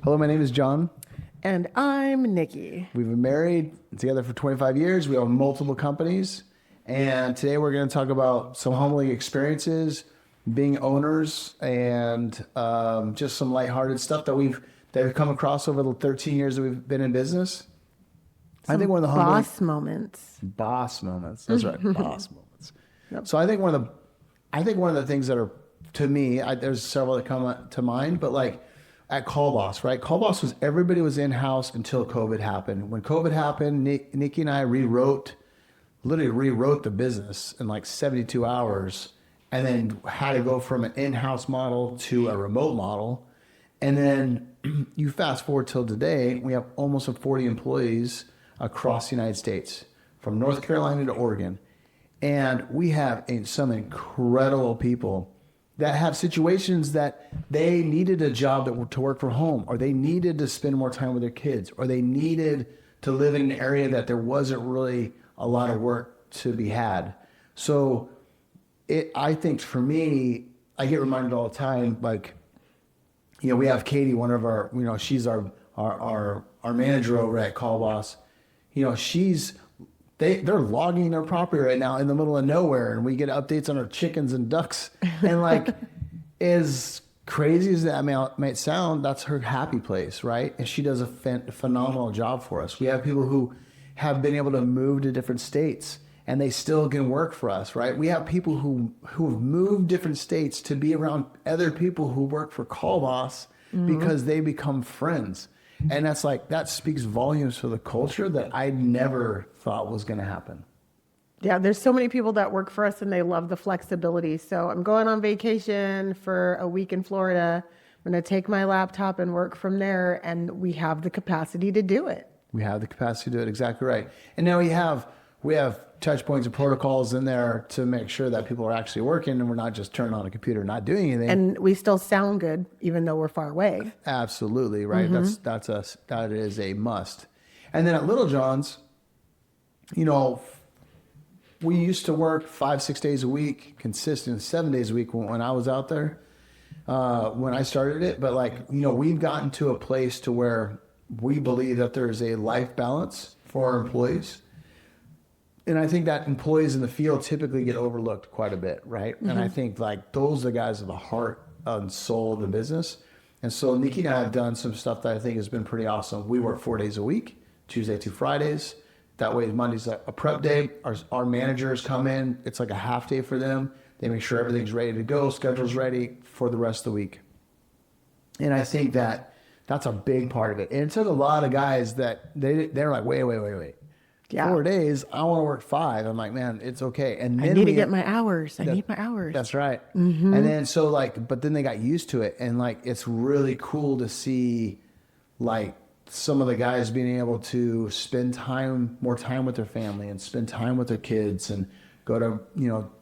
Hello, my name is John. And I'm Nikki. We've been married together for 25 years. We own multiple companies. And today we're going to talk about some humbling experiences, being owners, and just some lighthearted stuff that we've come across over the 13 years that we've been in business. I think one of the humbling boss moments. That's right, boss moments. Yep. So I think one of the things that are, to me, there's several that come to mind, but like at Call Boss, right? Call Boss was, everybody was in house until COVID happened. When COVID happened, Nikki and I literally rewrote the business in like 72 hours, and then had to go from an in-house model to a remote model. And then you fast forward till today, we have almost 40 employees across the United States, from North Carolina to Oregon. And we have some incredible people that have situations that they needed a job to work from home, or they needed to spend more time with their kids, or they needed to live in an area that there wasn't really a lot of work to be had. So I think for me, I get reminded all the time, like, we have Katie, one of our, she's our manager over at Call Boss. They're logging their property right now in the middle of nowhere, and we get updates on our chickens and ducks. And like, as crazy as that might sound, that's her happy place, right? And she does a phenomenal job for us. We have people who have been able to move to different states, and they still can work for us, right? We have people who've moved different states to be around other people who work for Call Boss because they become friends. And that speaks volumes for the culture that I never thought was going to happen. Yeah, there's so many people that work for us and they love the flexibility. So I'm going on vacation for a week in Florida. I'm going to take my laptop and work from there, and we have the capacity to do it. We have the capacity to do it, exactly right. And now we have touch points and protocols in there to make sure that people are actually working, and we're not just turning on a computer, not doing anything. And we still sound good, even though we're far away. Absolutely, right? That is a must. And then at Little John's, we used to work 5-6 days a week, consistent 7 days a week when I was out there, when I started it. But we've gotten to a place to where we believe that there is a life balance for our employees. And I think that employees in the field typically get overlooked quite a bit, right? Mm-hmm. And I think those are the guys of the heart and soul of the business. And so Nikki and I have done some stuff that I think has been pretty awesome. We work 4 days a week, Tuesday through Fridays. That way Monday's a prep day. Our managers come in. It's like a half day for them. They make sure everything's ready to go, schedule's ready for the rest of the week. And I think that's a big part of it. And it took a lot of guys that they're like, wait. Yeah. 4 days, I want to work 5. I'm like, man, it's okay. And then I need to get my hours. I need my hours. That's right. Mm-hmm. And then but then they got used to it. And it's really cool to see some of the guys being able to spend more time with their family and spend time with their kids and go to,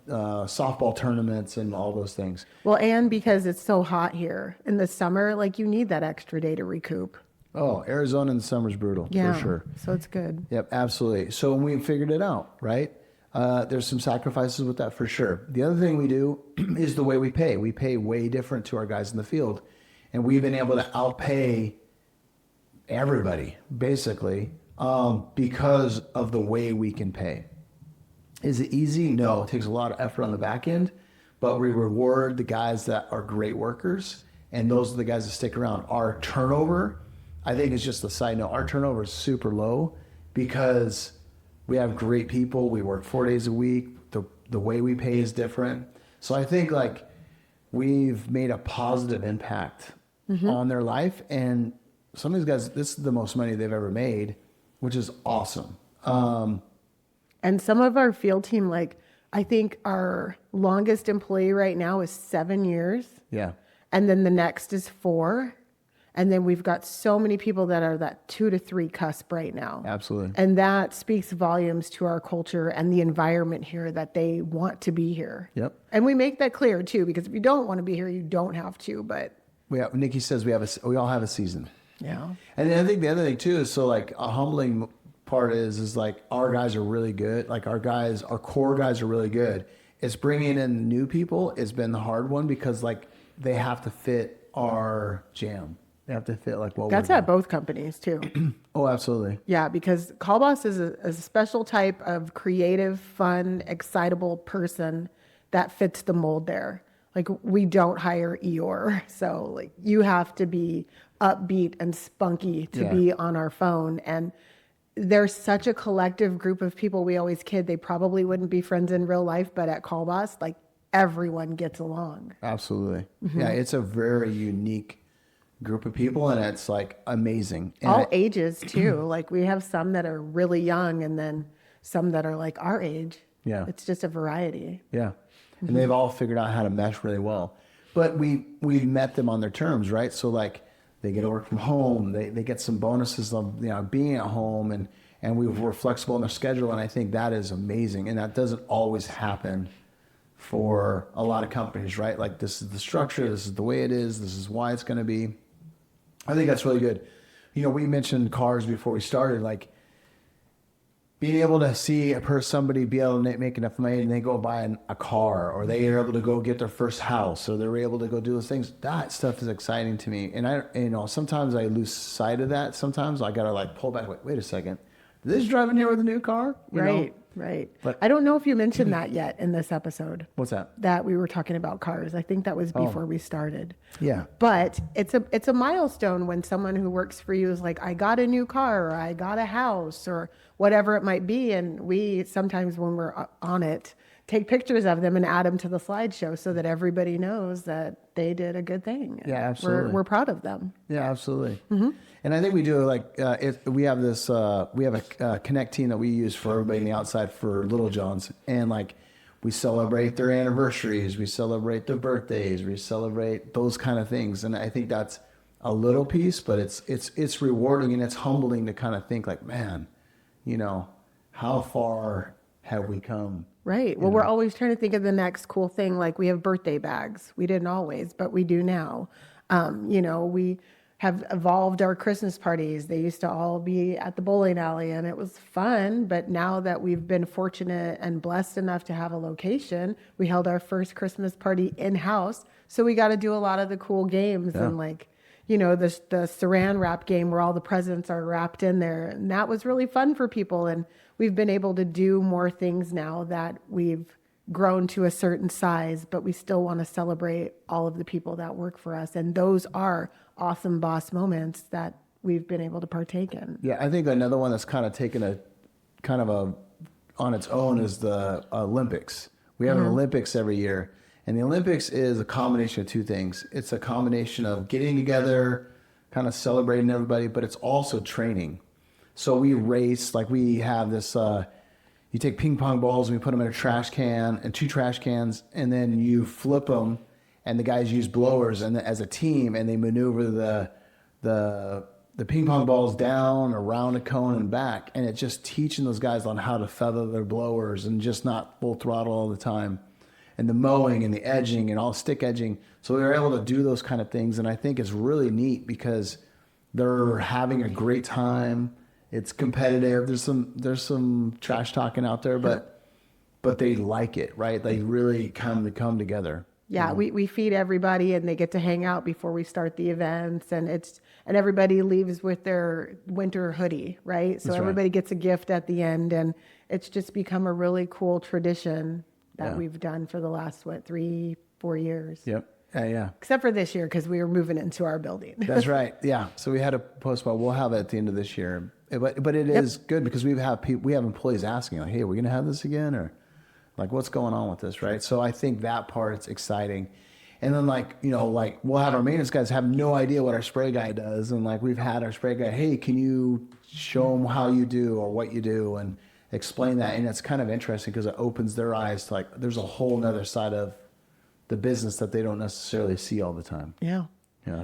softball tournaments and all those things. Well, and because it's so hot here in the summer, you need that extra day to recoup. Oh, Arizona in the summer is brutal, for sure. So it's good. Yep, absolutely. So when we figured it out, right, there's some sacrifices with that for sure. The other thing we do is the way we pay. We pay way different to our guys in the field. And we've been able to outpay everybody, basically, because of the way we can pay. Is it easy? No, it takes a lot of effort on the back end, but we reward the guys that are great workers, and those are the guys that stick around. Our turnover, I think it's just a side note, our turnover is super low because we have great people. We work 4 days a week. The way we pay is different. So I think we've made a positive impact on their life. And some of these guys, this is the most money they've ever made, which is awesome. And some of our field team, I think our longest employee right now is 7 years. Yeah. And then the next is 4. And then we've got so many people that are that 2 to 3 cusp right now. Absolutely. And that speaks volumes to our culture and the environment here, that they want to be here. Yep. And we make that clear too, because if you don't want to be here, you don't have to. But Nikki says we all have a season. Yeah. And I think the other thing too is a humbling part is our guys are really good. Our core guys are really good. It's bringing in new people. It's been the hard one because they have to fit our jam. They have to fit like what That's we're at both companies too. doing. Oh, absolutely. Yeah, because Call Boss is a special type of creative, fun, excitable person that fits the mold there. Like we don't hire Eeyore, so like you have to be upbeat and spunky to be on our phone. And there's such a collective group of people. We always kid they probably wouldn't be friends in real life, but at Call Boss, like everyone gets along. Absolutely. Yeah, it's a very unique group of people, and it's like amazing. And All ages too. Like we have some that are really young, and then some that are like our age. Yeah. It's just a variety. Yeah. And they've all figured out how to mesh really well. But we met them on their terms, right? So like they get to work from home. They get some bonuses of being at home, and we were flexible in their schedule. And I think that is amazing. And that doesn't always happen for a lot of companies, right? Like this is the structure. This is the way it is. This is why it's going to be. I think that's really good. We mentioned cars before we started, like being able to see somebody be able to make enough money and they go buy a car, or they are able to go get their first house, or they're able to go do those things. That stuff is exciting to me. And sometimes I lose sight of that. Sometimes I got to like pull back. Wait a second. Did this drive in here with a new car? Right. But I don't know if you mentioned that yet in this episode. What's that? That we were talking about cars. I think that was before we started. Yeah. But it's a milestone when someone who works for you is like, I got a new car, or I got a house, or whatever it might be. And we sometimes when we're on it, take pictures of them and add them to the slideshow so that everybody knows that they did a good thing. Yeah, absolutely. We're proud of them. Yeah, absolutely. And I think we do like we have a Connect team that we use for everybody in the outside for Little Johns, and like we celebrate their anniversaries, we celebrate their birthdays, we celebrate those kind of things, and I think that's a little piece, but it's rewarding and it's humbling to kind of think like, man, how far have we come? Right. Well, we're always trying to think of the next cool thing. Like we have birthday bags. We didn't always, but we do now. We have evolved our Christmas parties. They used to all be at the bowling alley, and it was fun. But now that we've been fortunate and blessed enough to have a location, we held our first Christmas party in-house. So we got to do a lot of the cool games and like, the saran wrap game where all the presents are wrapped in there. And that was really fun for people. And we've been able to do more things now that we've grown to a certain size, but we still want to celebrate all of the people that work for us. And those are awesome boss moments that we've been able to partake in. Yeah, I think another one that's kind of taken on its own is the Olympics. We have an Olympics every year. And the Olympics is a combination of two things. It's a combination of getting together, kind of celebrating everybody, but it's also training. So we race, like we have this, you take ping pong balls and we put them in a trash can and 2 trash cans, and then you flip them, and the guys use blowers and as a team, and they maneuver the ping pong balls down around a cone and back. And it's just teaching those guys on how to feather their blowers and just not full throttle all the time. And the mowing and the edging and all stick edging. So we were able to do those kind of things. And I think it's really neat because they're having a great time. It's competitive. There's some trash talking out there, but they like it, right? They really come together. Yeah, we feed everybody, and they get to hang out before we start the events, and everybody leaves with their winter hoodie, right? So everybody gets a gift at the end, and it's just become a really cool tradition that we've done for the last 3-4 years. Yep. Yeah. Except for this year, because we were moving into our building. That's right. Yeah. So we had to postpone. We'll have it at the end of this year, but it is good because we have employees asking like, "Hey, are we going to have this again?" Or like, "What's going on with this?" Right. So I think that part's exciting. And then we'll have our maintenance guys have no idea what our spray guy does, and like we've had our spray guy, "Hey, can you show them how you do or what you do?" and explain that. And it's kind of interesting because it opens their eyes to like there's a whole nother side of the business that they don't necessarily see all the time. Yeah.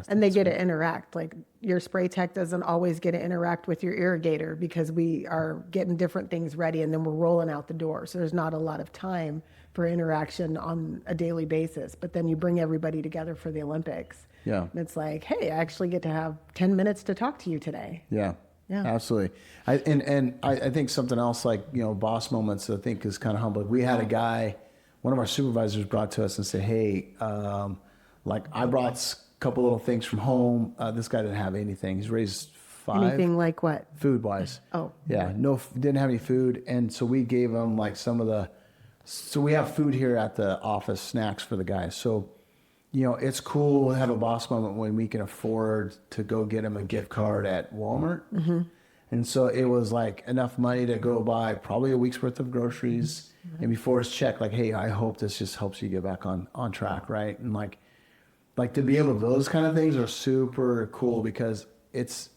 And they get to interact. Like your spray tech doesn't always get to interact with your irrigator because we are getting different things ready and then we're rolling out the door. So there's not a lot of time for interaction on a daily basis. But then you bring everybody together for the Olympics. Yeah. And it's like, hey, I actually get to have 10 minutes to talk to you today. Yeah. Yeah, absolutely. I think something else like, boss moments I think is kind of humbling. We had a guy, one of our supervisors brought to us and said, "Hey, I brought couple little things from home. This guy didn't have anything. He's raised 5. Anything like what? Food wise. Oh. Yeah. No, didn't have any food. And so we gave him like so we have food here at the office, snacks for the guys. So, it's cool to have a boss moment when we can afford to go get him a gift card at Walmart. Mm-hmm. And so it was like enough money to go buy probably a week's worth of groceries. Mm-hmm. And before it's checked, like, hey, I hope this just helps you get back on track, right? And like to be able to, those kind of things are super cool because it's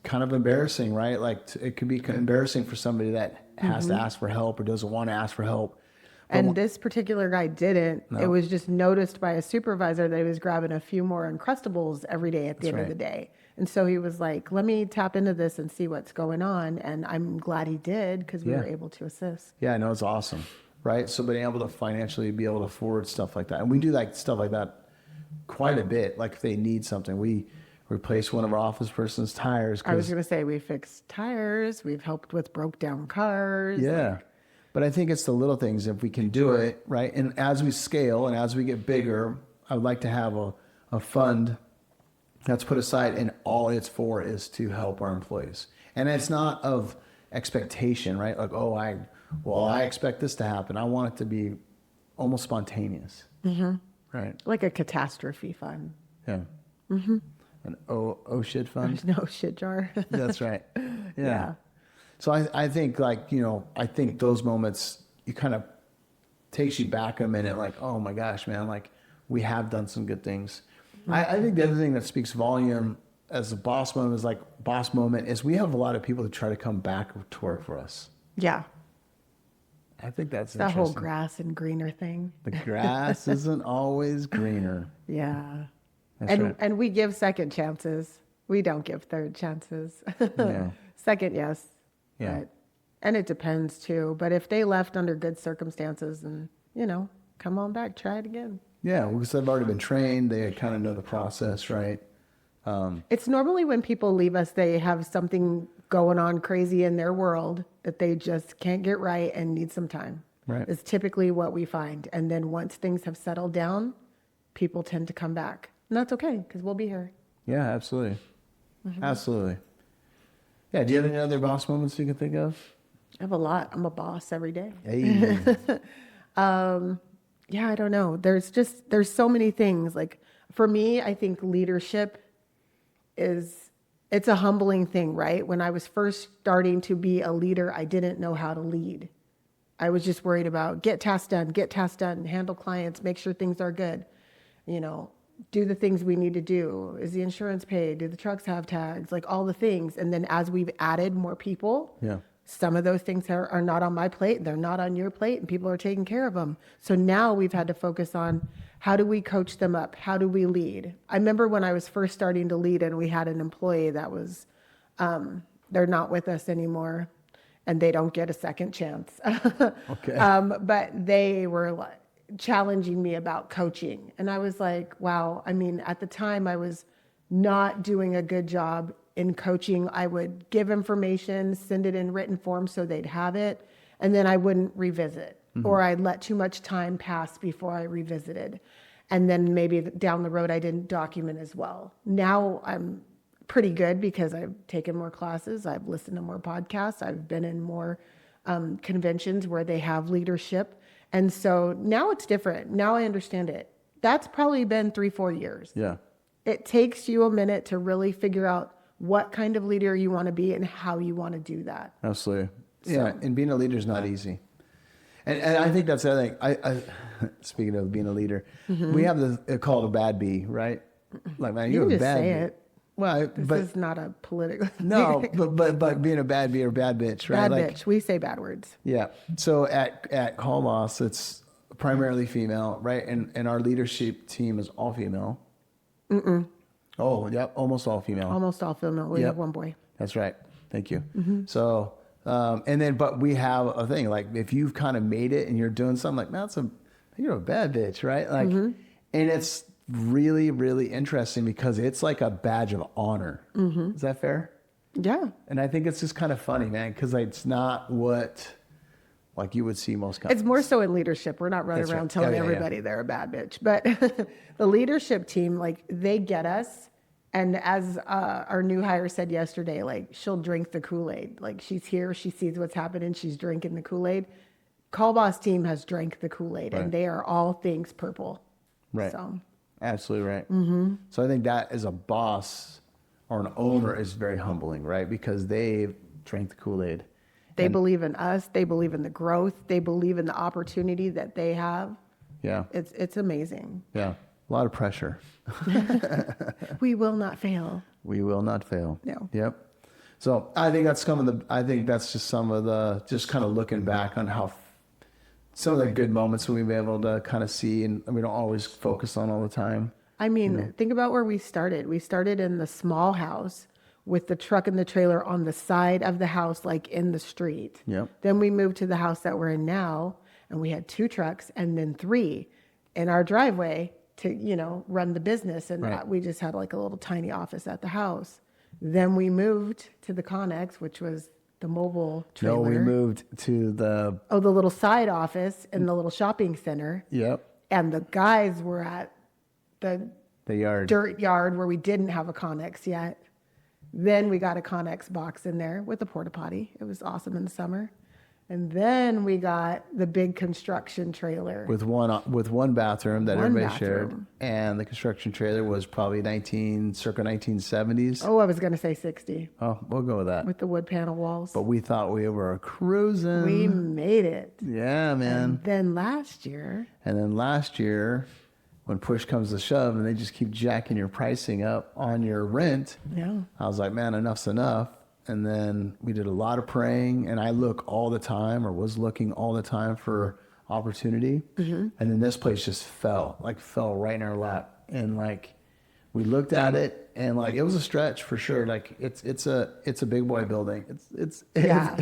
kind of embarrassing, right? Like it could be embarrassing for somebody that has to ask for help or doesn't want to ask for help. And this particular guy didn't. No. It was just noticed by a supervisor that he was grabbing a few more Uncrustables every day at the end of the day. And so he was like, let me tap into this and see what's going on. And I'm glad he did because we were able to assist. Yeah, no, it's awesome, right? So being able to financially be able to afford stuff like that. And we do like stuff like that quite a bit. Like if they need something, we replace one of our office person's tires. I was going to say we fixed tires. We've helped with broke down cars. Yeah. But I think it's the little things if we can do it, right? And as we scale and as we get bigger, I would like to have a fund that's put aside and all it's for is to help our employees. And it's not of expectation, right? Like, I expect this to happen. I want it to be almost spontaneous, right? Like a catastrophe fund. Yeah. Mm-hmm. An oh shit fund? There's no shit jar. That's right. Yeah. So I think I think those moments, you kind of takes you back a minute like, oh my gosh, man, like we have done some good things. I think the other thing that speaks volume as a boss moment is we have a lot of people that try to come back to work for us. Yeah. I think that's that whole grass and greener thing. The grass isn't always greener. Yeah. That's right. And we give second chances. We don't give third chances. Yeah. Second, yes. Yeah. And it depends too. But if they left under good circumstances and, come on back, try it again. Yeah, because they've already been trained. They kind of know the process, right? It's normally when people leave us, they have something going on crazy in their world that they just can't get right and need some time. Right. It's typically what we find. And then once things have settled down, people tend to come back. And that's okay because we'll be here. Yeah, absolutely. Mm-hmm. Absolutely. Yeah, do you have any other boss moments you can think of? I have a lot. I'm a boss every day. Hey. Yeah, I don't know. There's so many things. Like for me, I think leadership it's a humbling thing, right? When I was first starting to be a leader, I didn't know how to lead. I was just worried about get tasks done, handle clients, make sure things are good, do the things we need to do. Is the insurance paid? Do the trucks have tags? Like all the things. And then as we've added more people, some of those things are not on my plate. They're not on your plate and people are taking care of them. So now we've had to focus on how do we coach them up? How do we lead? I remember when I was first starting to lead and we had an employee that was, they're not with us anymore and they don't get a second chance. Okay. But they were challenging me about coaching. And I was like, wow. I mean, at the time I was not doing a good job in coaching. I would give information, send it in written form so they'd have it, and then I wouldn't revisit. Mm-hmm. Or I'd let too much time pass before I revisited. And then maybe down the road I didn't document as well. Now I'm pretty good because I've taken more classes, I've listened to more podcasts, I've been in more conventions where they have leadership. And so now it's different. Now I understand it. That's probably been 3-4 years. Yeah. It takes you a minute to really figure out what kind of leader you want to be and how you want to do that. Absolutely. Yeah. And being a leader is not easy. And I think that's the other thing. I speaking of being a leader, we have this called a bad bee, right? Like, man, you're a bad bee. It. Well, this is not a political. No, but being a bad bee or bad bitch, right? Bad bitch. We say bad words. Yeah. So at Call Boss, it's primarily female, right? And our leadership team is all female. Oh, yeah, almost all female. Almost all female. We have one boy. That's right. Thank you. So, but we have a thing, like if you've kind of made it and you're doing something like, man, you're a bad bitch, right? Like, and it's really, really interesting because it's like a badge of honor. Is that fair? Yeah. And I think it's just kind of funny, man, because it's not what like you would see most companies. It's more so in leadership. We're not running That's right. around telling Yeah, yeah, yeah. everybody they're a bad bitch, but the leadership team, like they get us. And as our new hire said yesterday, like she'll drink the Kool-Aid. Like she's here, she sees what's happening, she's drinking the Kool-Aid. Call Boss team has drank the Kool-Aid, Right. and they are all things purple. Right. So Absolutely right. Mm-hmm. So I think that as a boss or an owner is very humbling, right? Because they drank the Kool-Aid. they believe in us. They believe in the growth. They believe in the opportunity that they have. Yeah. It's amazing. Yeah. A lot of pressure. We will not fail. We will not fail. No. Yep. So I think that's just some of the, just kind of looking back on how some of the good moments we've been able to kind of see, and we don't always focus on all the time. I mean, think about where we started. We started in the small house with the truck and the trailer on the side of the house, like in the street. Yep. Then we moved to the house that we're in now, and we had 2 trucks and then 3 in our driveway to, run the business. And Right. we just had like a little tiny office at the house. Then we moved to the Connex, which was the mobile trailer. No, we moved to the, the little side office in the little shopping center. yep, And the guys were at the the yard. dirt yard where we didn't have a Connex yet. Then we got a Connex box in there with a porta potty. It was awesome in the summer. And then we got the big construction trailer. With one bathroom that One everybody bathroom. shared, and the construction trailer was probably circa 1970s. I was going to say 60 Oh, we'll go with that. with the wood panel walls. But we thought we were cruising. We made it. Yeah, man. And then last year, And then last year, when push comes to shove, and they just keep jacking your pricing up on your rent, yeah, I was like, man, enough's enough. And then we did a lot of praying, and I look all the time, or was looking all the time for opportunity. Mm-hmm. And then this place just fell right in our lap. And like, we looked at it, and like, it was a stretch for sure. Like it's a big boy building. It's yeah.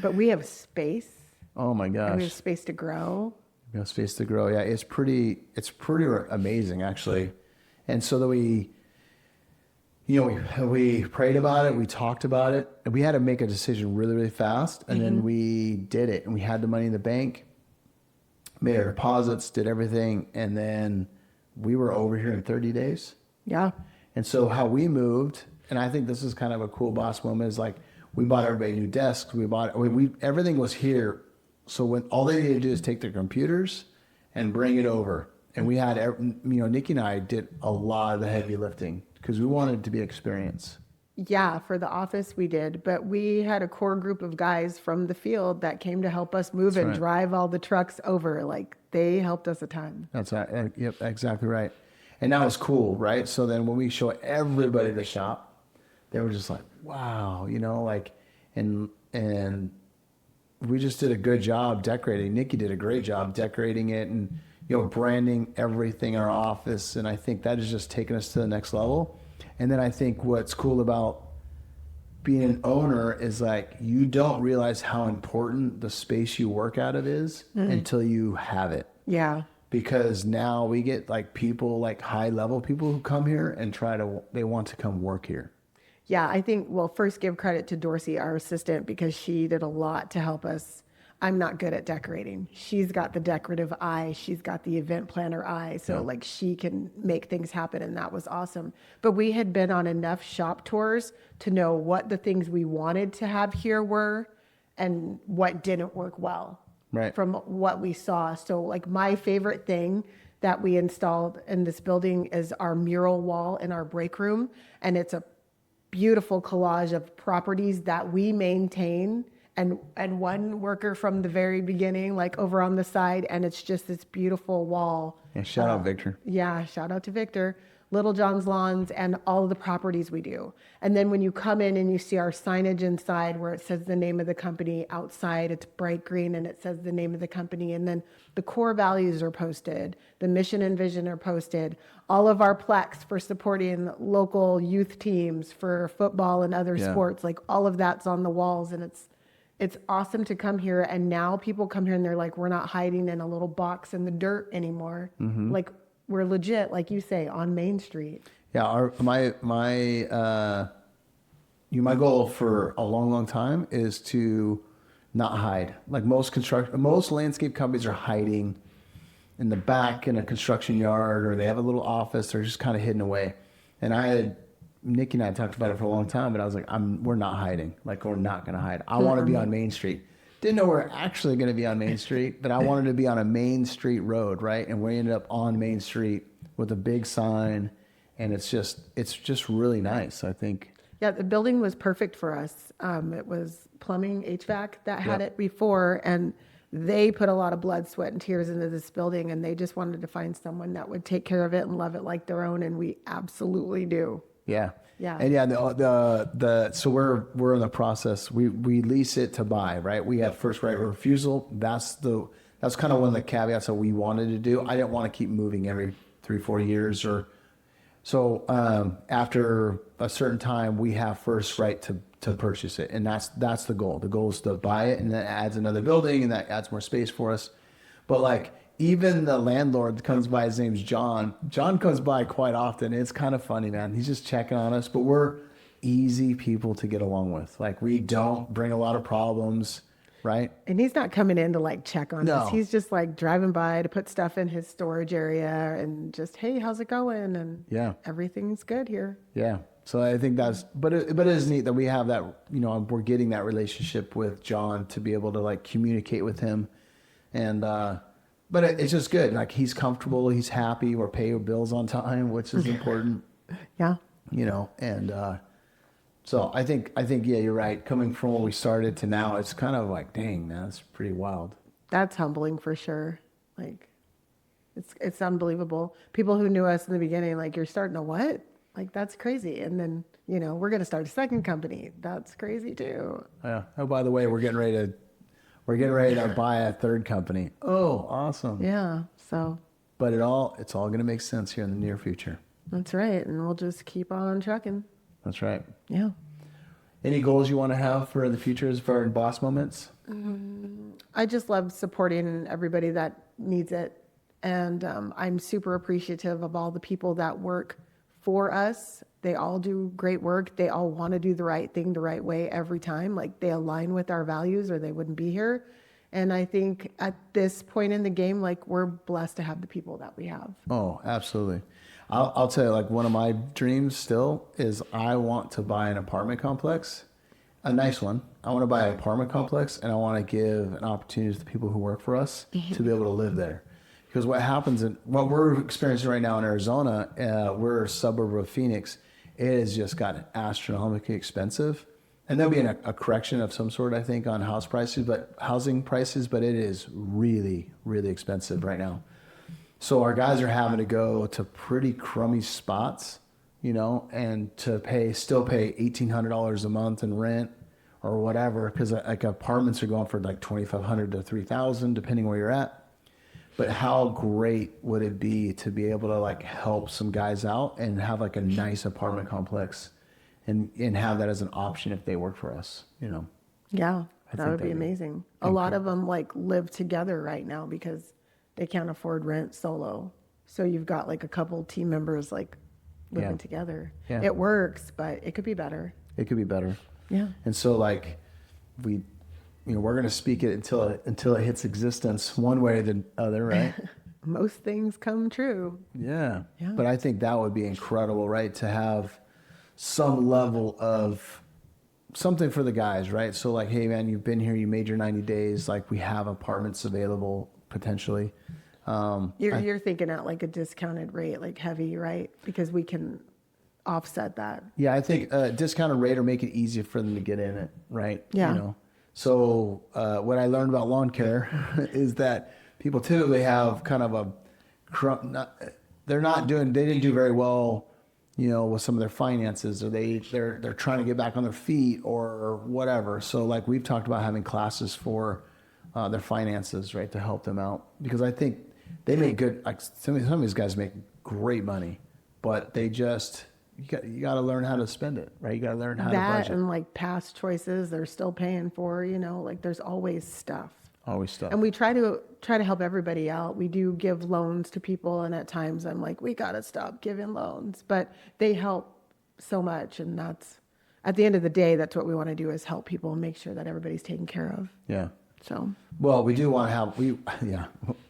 But we have space. Oh my And gosh. we have space to grow. We have space to grow. Yeah, it's pretty amazing actually. And so that we prayed about it, we talked about it, and we had to make a decision really, really fast. And then we did it, and we had the money in the bank, made our deposits, did everything, and then we were over here in 30 days. Yeah. And so how we moved, and I think this is kind of a cool boss moment, is like we bought everybody new desks. Everything was here. So when all they needed to do is take their computers and bring it over. And we had, Nikki and I did a lot of the heavy lifting because we wanted it to be experience. Yeah, for the office we did, but we had a core group of guys from the field that came to help us move and right. drive all the trucks over. Like they helped us a ton. That's right. Yep, exactly right. And that was cool, right? So then when we show everybody the shop, they were just like, wow, and we just did a good job decorating. Nikki did a great job decorating it and, branding everything in our office. And I think that has just taken us to the next level. And then I think what's cool about being an owner is like, you don't realize how important the space you work out of is until you have it. Yeah. Because now we get like people, like high level people who come here and they want to come work here. Yeah, I think first give credit to Dorsey, our assistant, because she did a lot to help us. I'm not good at decorating. She's got the decorative eye. She's got the event planner eye. So like she can make things happen, and that was awesome. But we had been on enough shop tours to know what the things we wanted to have here were and what didn't work well. Right. From what we saw. So like my favorite thing that we installed in this building is our mural wall in our break room. And it's a beautiful collage of properties that we maintain and one worker from the very beginning, like over on the side, and it's just this beautiful wall. Yeah, shout out Victor. Yeah, shout out to Victor. Little John's Lawns and all of the properties we do. And then when you come in and you see our signage inside where it says the name of the company, outside it's bright green and it says the name of the company. And then the core values are posted. The mission and vision are posted. All of our plaques for supporting local youth teams for football and other sports, like all of that's on the walls. And it's awesome to come here. And now people come here and they're like, we're not hiding in a little box in the dirt anymore. Mm-hmm. Like, we're legit, like you say, on Main Street. Yeah, my goal for a long, long time is to not hide. Like most landscape companies are hiding in the back in a construction yard, or they have a little office. They're just kind of hidden away. And Nikki and I talked about it for a long time, but I was like, we're not hiding. Like, we're not going to hide. I want to be on Main Street. Didn't know we're actually going to be on Main Street, but I wanted to be on a Main Street road, right? And we ended up on Main Street with a big sign, and it's just really nice, I think. Yeah, the building was perfect for us. It was plumbing, HVAC that had it before, and they put a lot of blood, sweat, and tears into this building, and they just wanted to find someone that would take care of it and love it like their own, and we absolutely do. Yeah. Yeah. And yeah, so we're in the process. We lease it to buy, right? We have first right of refusal. That's kind of one of the caveats that we wanted to do. I didn't want to keep moving every 3-4 years so after a certain time we have first right to purchase it, and that's the goal. The goal is to buy it, and that adds another building, and that adds more space for us. But like, even the landlord that comes by, his name's John. John comes by quite often. It's kind of funny, man. He's just checking on us, but we're easy people to get along with. Like, we don't bring a lot of problems, right? And he's not coming in to like check on us. He's just like driving by to put stuff in his storage area and just, hey, how's it going? And everything's good here. Yeah. So I think but it is neat that we have that, we're getting that relationship with John to be able to like communicate with him. And, but it's just good. Like, he's comfortable, he's happy, we're paying bills on time, which is important. Yeah. And so I think yeah, you're right. Coming from where we started to now, it's kind of like, dang, man, that's pretty wild. That's humbling for sure. Like, it's unbelievable. People who knew us in the beginning, like, you're starting a what? Like, that's crazy. And then, we're going to start a second company. That's crazy too. Yeah. Oh, by the way, we're getting ready to buy a third company. Oh, awesome. Yeah. So. But it's all going to make sense here in the near future. That's right. And we'll just keep on trucking. That's right. Yeah. Any goals you want to have for the future as far as boss moments? I just love supporting everybody that needs it. And I'm super appreciative of all the people that work for us. They all do great work. They all want to do the right thing the right way every time. Like, they align with our values or they wouldn't be here. And I think at this point in the game, like, we're blessed to have the people that we have. Oh, absolutely. I'll tell you, like, one of my dreams still is I want to buy an apartment complex, a nice one. I want to buy an apartment complex, and I want to give an opportunity to the people who work for us to be able to live there. Because what happens what we're experiencing right now in Arizona, we're a suburb of Phoenix. It has just gotten astronomically expensive. And there'll be a correction of some sort, I think, on housing prices, but it is really, really expensive right now. So our guys are having to go to pretty crummy spots, and to still pay $1,800 a month in rent or whatever, because like apartments are going for like $2,500 to $3,000, depending where you're at. But how great would it be to be able to like help some guys out and have like a nice apartment complex and have that as an option if they work for us, Yeah, that would be amazing. A lot of them like live together right now because they can't afford rent solo. So you've got like a couple team members like living together. Yeah. It works, but it could be better. It could be better. Yeah. And so like we're going to speak it until it hits existence one way or the other, right? Most things come true. Yeah. But I think that would be incredible, right? To have some level of something for the guys, right? So like, hey man, you've been here, you made your 90 days. Like, we have apartments available potentially. You're thinking at like a discounted rate, like heavy, right? Because we can offset that. Yeah. I think discounted rate or make it easier for them to get in it, right? Yeah. So what I learned about lawn care is that people typically have kind of they didn't do very well, with some of their finances, or they're trying to get back on their feet or whatever. So like, we've talked about having classes for their finances, right, to help them out, because I think they make good. Like, some of these guys make great money, but they just. You got to learn how to spend it, right? You got to learn how to budget. And like past choices, they're still paying for. Like, there's always stuff. Always stuff. And we try to help everybody out. We do give loans to people, and at times I'm like, we got to stop giving loans, but they help so much, and at the end of the day, that's what we want to do, is help people and make sure that everybody's taken care of. Yeah. So, well, we do want to have,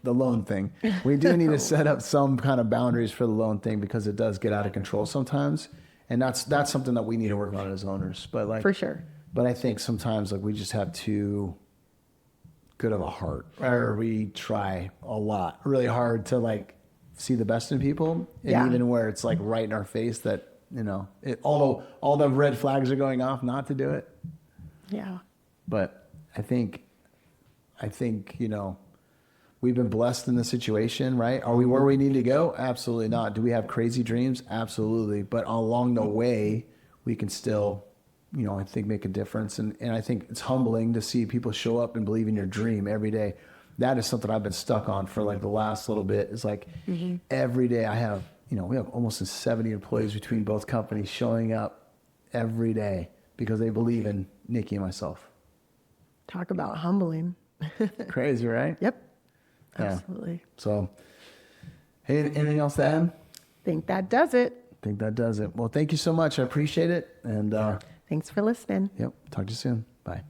the loan thing. We do need to set up some kind of boundaries for the loan thing, because it does get out of control sometimes. And that's something that we need to work on as owners. But like, for sure. But I think sometimes like we just have too good of a heart, or we try a lot, really hard to like see the best in people. And even where it's like right in our face that, although all the red flags are going off not to do it. Yeah. But I think, we've been blessed in the situation, right? Are we where we need to go? Absolutely not. Do we have crazy dreams? Absolutely. But along the way, we can still, I think make a difference. And I think it's humbling to see people show up and believe in your dream every day. That is something I've been stuck on for like the last little bit. It's like every day I have, we have almost 70 employees between both companies showing up every day because they believe in Nikki and myself. Talk about humbling. Crazy, right? Yep. Yeah. Absolutely. So, hey, anything else to add? Think that does it. Well, thank you so much. I appreciate it. And thanks for listening. Yep. Talk to you soon. Bye.